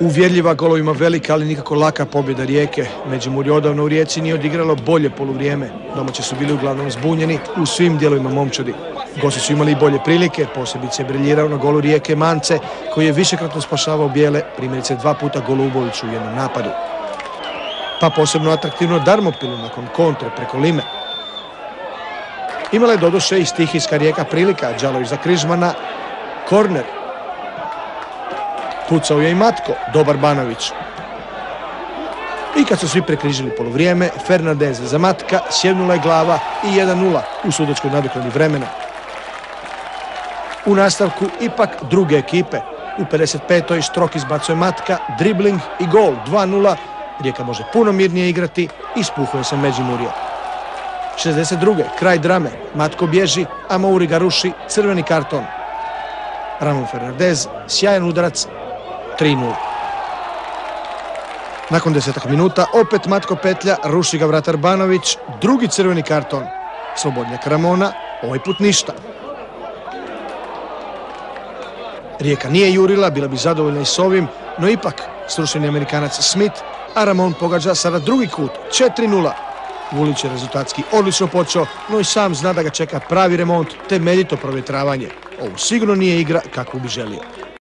Uvjerljiva, golovima velika, ali nikako laka pobjeda Rijeke. Međimurje odavno u Rijeci nije odigralo bolje poluvrijeme. Domaći su bili uglavnom zbunjeni u svim dijelovima momčadi. Gosti su imali i bolje prilike, posebice je briljirao na golu Rijeke Mance, koji je višekratno spašavao bijele, primjerice 2 puta Goluboviću u jednom napadu. Pa posebno atraktivno Darmopilu nakon kontre preko Lime. Imala je doduše i stihijska Rijeka prilika, Đalović za Križmana, korner. Pucao je i Matko, dobar Banović. I kad su svi prekrižili poluvrijeme, Fernandez za Matka, sjednula je glava i 1:0 u sudačkoj nadoknadi vremena. U nastavku ipak druge ekipe. U 55. Štrok izbacuje Matka, dribling i gol 2:0. Rijeka može puno mirnije igrati i spuhuje se Međimurje. 62. kraj drame. Matko bježi, a Mouri ga ruši, crveni karton. Ramon Fernandez, sjajan udarac, 3:0. Nakon 10 minuta opet Matko petlja, ruši ga vratar Banović, drugi crveni karton. Slobodnjak Ramona, ovaj put ništa. Rijeka nije jurila, bila bi zadovoljna i s ovim, no ipak srušeni Amerikanac Smith, a Ramon pogađa sada drugi kut, 4:0. Vulić je rezultatski odlično počeo, no i sam zna da ga čeka pravi remont, temeljito provjetravanje. Ovo sigurno nije igra kakvu bi želio.